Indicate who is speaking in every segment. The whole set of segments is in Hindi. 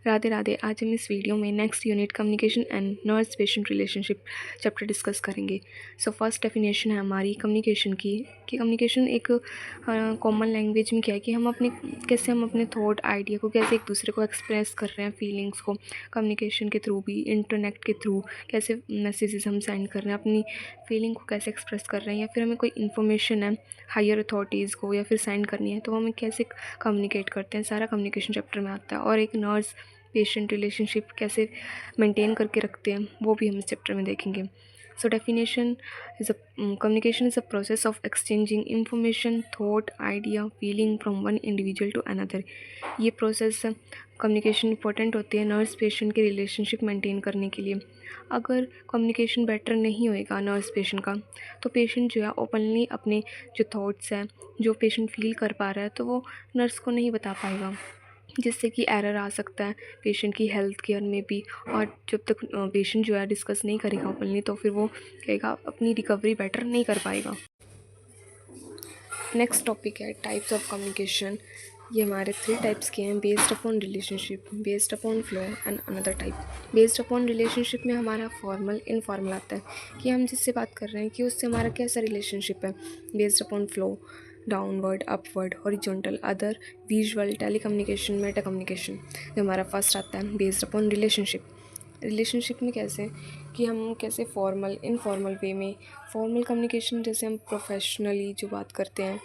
Speaker 1: राधे राधे। आज हम इस वीडियो में next unit communication and nurse patient relationship chapter discuss करेंगे। सो फर्स्ट डेफिनेशन है हमारी कम्युनिकेशन की कि कम्युनिकेशन एक कॉमन लैंग्वेज में क्या है कि हम अपने थॉट आइडिया को कैसे एक दूसरे को एक्सप्रेस कर रहे हैं, फीलिंग्स को कम्युनिकेशन के थ्रू भी, इंटरनेट के थ्रू कैसे मैसेजेस हम सेंड कर रहे हैं, अपनी फीलिंग को कैसे एक्सप्रेस कर रहे हैं, या फिर हमें कोई इन्फॉर्मेशन है हायर अथॉरिटीज़ को या फिर सेंड करनी है तो हमें कैसे कम्युनिकेट करते हैं, सारा कम्युनिकेशन चैप्टर में आता है। और एक नर्स पेशेंट रिलेशनशिप कैसे मेंटेन करके रखते हैं वो भी हम इस चैप्टर में देखेंगे। So definition is a communication is a process of exchanging information, thought, idea, feeling from one individual to another. ये प्रोसेस कम्युनिकेशन इंपॉर्टेंट होती है नर्स पेशेंट की रिलेशनशिप मेंटेन करने के लिए। अगर कम्युनिकेशन बेटर नहीं होएगा नर्स पेशेंट का तो पेशेंट जो है ओपनली अपने जो थॉट्स हैं, जो पेशेंट फील कर पा रहा है तो वो नर्स को नहीं बता पाएगा, जिससे कि एरर आ सकता है पेशेंट की हेल्थ केयर में भी। और जब तक पेशेंट जो है डिस्कस नहीं करेगा ओपनली तो फिर वो कहेगा अपनी रिकवरी बेटर नहीं कर पाएगा। नेक्स्ट टॉपिक है टाइप्स ऑफ कम्युनिकेशन। ये हमारे 3 टाइप्स के हैं: based upon relationship, based upon flow and another type. Based upon relationship में हमारा फॉर्मल इनफॉर्मल आता है कि हम जिससे बात कर रहे हैं कि उससे हमारा कैसा रिलेशनशिप है। Based upon flow, downward, upward, horizontal, other, visual, telecommunication, meta communication. जो हमारा फर्स्ट आता है बेस्ड अपॉन रिलेशनशिप। रिलेशनशिप में कैसे कि हम कैसे फॉर्मल इनफॉर्मल वे में, फॉर्मल कम्युनिकेशन जैसे हम प्रोफेशनली जो बात करते हैं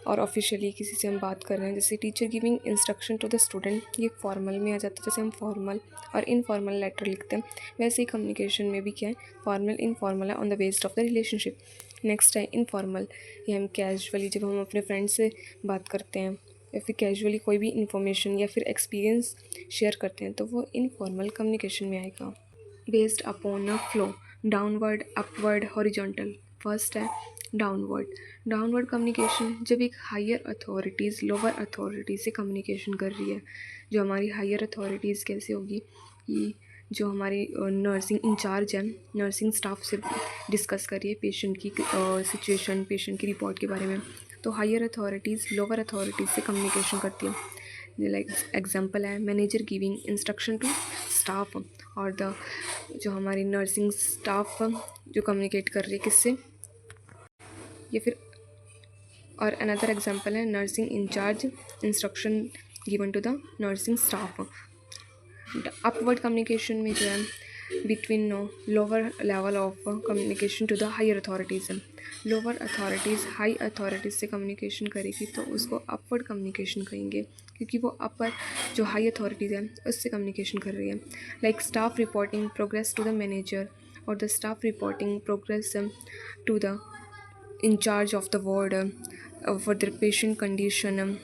Speaker 1: और ऑफिशियली किसी से हम बात कर रहे हैं, जैसे teacher giving instruction to the student, ये फॉर्मल में आ जाता है। जैसे हम फॉर्मल और इनफॉर्मल लेटर लिखते हैं वैसे ही कम्युनिकेशन में भी क्या है, फॉर्मल इनफॉर्मल है on the based of the relationship. Next है इनफॉर्मल। ये हम कैजुअली जब हम अपने फ्रेंड से बात करते हैं या फिर कैजुअली कोई भी इन्फॉर्मेशन या फिर एक्सपीरियंस शेयर करते हैं तो वो इनफॉर्मल कम्युनिकेशन में आएगा। Based upon a flow, downward, upward, horizontal. First है डाउनवर्ड। डाउनवर्ड कम्युनिकेशन जब एक हायर अथॉरिटीज़ लोअर अथॉरिटी से कम्युनिकेशन कर रही है। जो हमारी हायर अथॉरिटीज़ कैसे होगी कि जो हमारी नर्सिंग इंचार्ज है, नर्सिंग स्टाफ से डिस्कस करिए पेशेंट की सिचुएशन, पेशेंट की रिपोर्ट के बारे में, तो हायर अथॉरिटीज़ लोअर अथॉरिटीज़ से कम्युनिकेशन करती है। लाइक एग्जांपल है manager giving instruction to staff, और द जो हमारी नर्सिंग स्टाफ जो कम्युनिकेट कर रही है किससे, या फिर और अनदर एग्जांपल है nursing incharge instruction given to the nursing staff. Upward communication में जो है between lower level of communication to the higher authorities. Lower authorities high authorities से कम्युनिकेशन करेगी तो उसको अपवर्ड कम्युनिकेशन कहेंगे, क्योंकि वो अपर जो हाई अथॉरिटीज़ है उससे कम्युनिकेशन कर रही है। Like staff reporting progress to the manager, और the staff reporting progress to the incharge of the ward for the patient condition.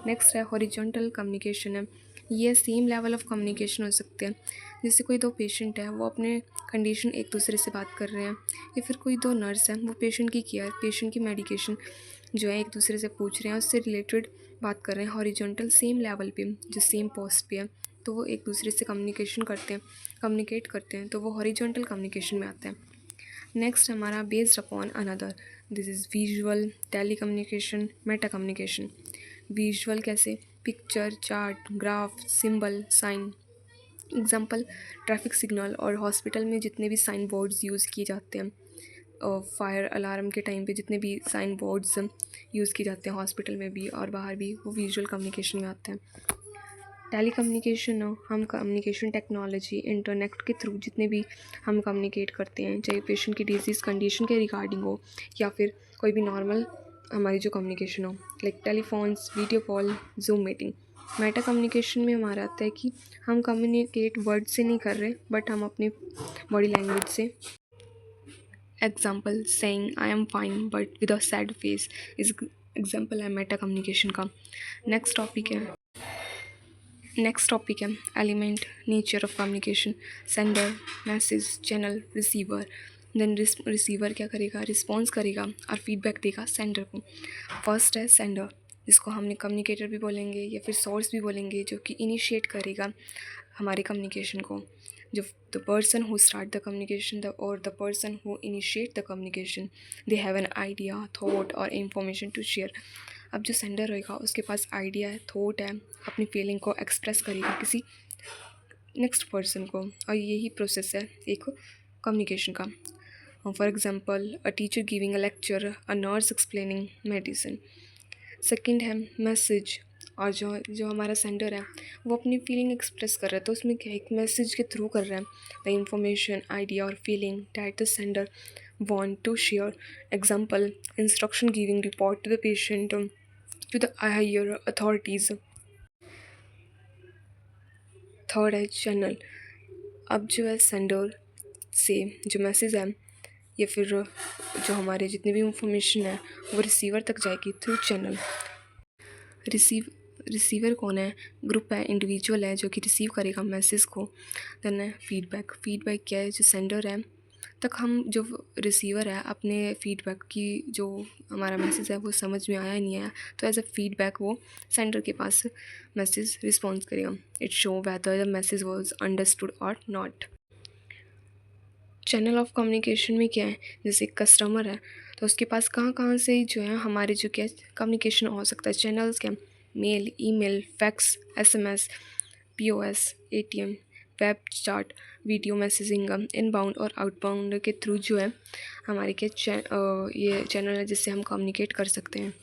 Speaker 1: Next है हॉरिजॉन्टल कम्युनिकेशन। ये सेम लेवल ऑफ कम्युनिकेशन हो सकते हैं, जैसे कोई दो पेशेंट है वो अपने कंडीशन एक दूसरे से बात कर रहे हैं, या फिर कोई दो नर्स हैं वो पेशेंट की केयर, पेशेंट की मेडिकेशन जो है एक दूसरे से पूछ रहे हैं, उससे रिलेटेड बात कर रहे हैं हॉरिजॉन्टल सेम लेवल पे, जो सेम पोस्ट पे है, तो वो एक दूसरे से कम्युनिकेट करते हैं तो वो हॉरिजॉन्टल कम्युनिकेशन में आता है। नेक्स्ट हमारा based upon another, this is visual, telecommunication, meta communication. Visual कैसे, picture, chart, graph, symbol, sign. Example traffic signal और हॉस्पिटल में जितने भी साइन बोर्ड्स यूज़ किए जाते हैं, फायर अलार्म के टाइम पे जितने भी साइन बोर्ड्स यूज़ किए जाते हैं हॉस्पिटल में भी और बाहर भी, वो विजुअल कम्युनिकेशन में आते हैं। टेली कम्युनिकेशन हम कम्युनिकेशन टेक्नोलॉजी इंटरनेट के थ्रू जितने भी हम कम्युनिकेट करते हैं, चाहे पेशेंट की डिजीज़ कंडीशन के रिगार्डिंग हो या फिर कोई भी नॉर्मल हमारी जो कम्युनिकेशन हो, like telephones, video call, zoom meeting. Meta communication में हमारा आता है कि हम कम्युनिकेट वर्ड से नहीं कर रहे बट हम अपनी बॉडी लैंग्वेज से। Example saying I am fine but with a sad face इस एग्जाम्पल है मेटा कम्युनिकेशन का। नेक्स्ट टॉपिक है element, nature of communication. Sender, message, channel, receiver. Then receiver क्या करेगा, रिस्पॉन्स करेगा और फीडबैक देगा सेंडर को। फर्स्ट है सेंडर, जिसको हमने कम्युनिकेटर भी बोलेंगे या फिर सोर्स भी बोलेंगे, जो कि इनिशिएट करेगा हमारे कम्युनिकेशन को। जो the person who start the communication और the person who initiate the communication, they have an idea, thought और इंफॉर्मेशन टू शेयर। अब जो सेंडर होएगा उसके पास आइडिया है, थॉट है, अपनी फीलिंग को एक्सप्रेस करेगा किसी नेक्स्ट पर्सन को, और यही प्रोसेस है एक कम्युनिकेशन का। For example a teacher giving a lecture, a nurse explaining medicine. Second है मैसेज, और जो जो हमारा सेंडर है वो अपनी फीलिंग एक्सप्रेस कर रहा है, तो उसमें क्या एक मैसेज के थ्रू कर रहा है द इंफॉर्मेशन, आइडिया और feeling that the sender want to share. Example, instruction giving report to the patient, to the higher authorities. Third है चैनल। अब जो है सेंडर से जो मैसेज है या फिर जो हमारे जितनी भी इंफॉर्मेशन है वो रिसीवर तक जाएगी थ्रू चैनल। रिसीवर कौन है? ग्रुप है, इंडिविजुअल है जो कि रिसीव करेगा मैसेज को। देन है फीडबैक। फीडबैक क्या है? जो सेंडर है तक हम जो रिसीवर है अपने फीडबैक की जो हमारा मैसेज है वो समझ में आया नहीं आया, तो एज अ फीडबैक वो सेंडर के पास मैसेज रिस्पॉन्स करेगा। It show whether the message was understood और नॉट। चैनल ऑफ कम्युनिकेशन में क्या है? जैसे कस्टमर है तो उसके पास कहाँ कहाँ से जो है हमारे जो क्या कम्युनिकेशन हो सकता है। चैनल्स क्या? Mail, email, fax, SMS, POS, ATM, web chat, video messaging, inbound और आउटबाउंड के थ्रू जो है हमारे के ये चैनल है जिससे हम कम्युनिकेट कर सकते हैं।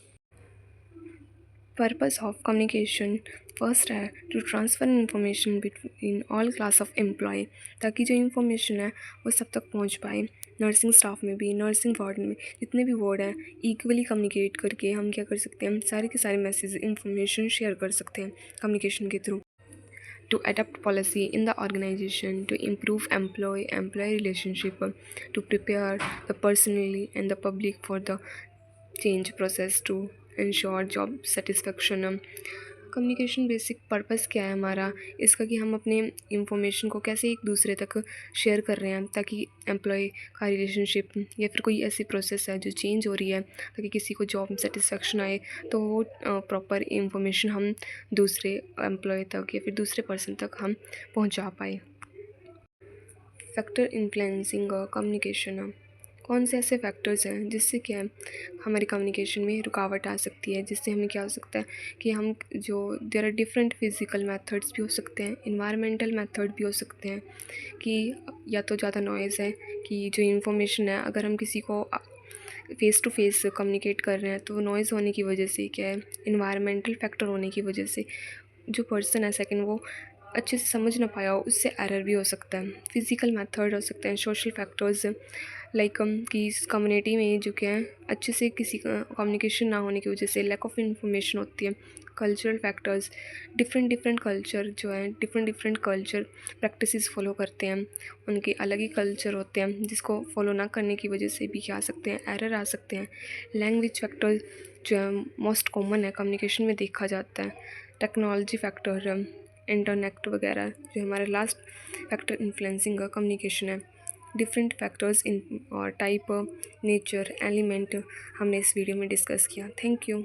Speaker 1: पर्पस ऑफ कम्युनिकेशन फर्स्ट है to transfer information between all class of employ, ताकि जो इन्फॉर्मेशन है वो सब तक पहुंच पाए। नर्सिंग स्टाफ में भी, नर्सिंग वार्ड में जितने भी वार्ड हैं इक्वली कम्युनिकेट करके हम क्या कर सकते हैं, सारे के सारे मैसेज इन्फॉर्मेशन शेयर कर सकते हैं कम्युनिकेशन के through. To adopt policy in the organization, to improve employee relationship, to prepare the personally and the public for the change process, to ensure job satisfaction। Communication basic purpose क्या है हमारा इसका कि हम अपने इंफॉर्मेशन को कैसे एक दूसरे तक शेयर कर रहे हैं ताकि एम्प्लॉय का रिलेशनशिप या फिर कोई ऐसी प्रोसेस है जो चेंज हो रही है ताकि किसी को जॉब सेटिस्फेक्शन आए, तो वो प्रॉपर इंफॉर्मेशन हम दूसरे एम्प्लॉय तक या फिर दूसरे पर्सन तक हम पहुंचा पाए। Factor influencing communication. कौन से ऐसे फैक्टर्स हैं जिससे क्या है हमारी कम्युनिकेशन में रुकावट आ सकती है, जिससे हमें क्या हो सकता है कि हम जो there are different physical methods भी हो सकते हैं, इन्वायरमेंटल मेथड भी हो सकते हैं कि या तो ज़्यादा नॉइज़ है कि जो इन्फॉर्मेशन है अगर हम किसी को फ़ेस टू फेस कम्युनिकेट कर रहे हैं तो नॉइज़ होने की वजह से क्या है, इन्वायरमेंटल फैक्टर होने की वजह से जो पर्सन है सेकंड वो अच्छे से समझ ना पाया हो, उससे एरर भी हो सकता है। फिज़िकल मेथड हो सकते हैं, सोशल फैक्टर्स लाइक कि इस कम्युनिटी में जो क्या है अच्छे से किसी का कम्युनिकेशन ना होने की वजह से लैक ऑफ इन्फॉर्मेशन होती है। कल्चरल फैक्टर्स, डिफरेंट कल्चर जो है डिफरेंट कल्चर प्रैक्टिसेस फॉलो करते हैं, उनके अलग ही कल्चर होते हैं जिसको फॉलो ना करने की वजह से भी क्या आ सकते हैं, एरर आ सकते हैं। लैंग्वेज फैक्टर जो है मोस्ट कॉमन है कम्युनिकेशन में देखा जाता है। टेक्नोलॉजी फैक्टर, इंटरनेट वगैरह जो हमारा लास्ट फैक्टर इन्फ्लुएंसिंग का कम्युनिकेशन है। डिफरेंट फैक्टर्स इन और टाइप, नेचर, एलिमेंट हमने इस वीडियो में डिस्कस किया। Thank you.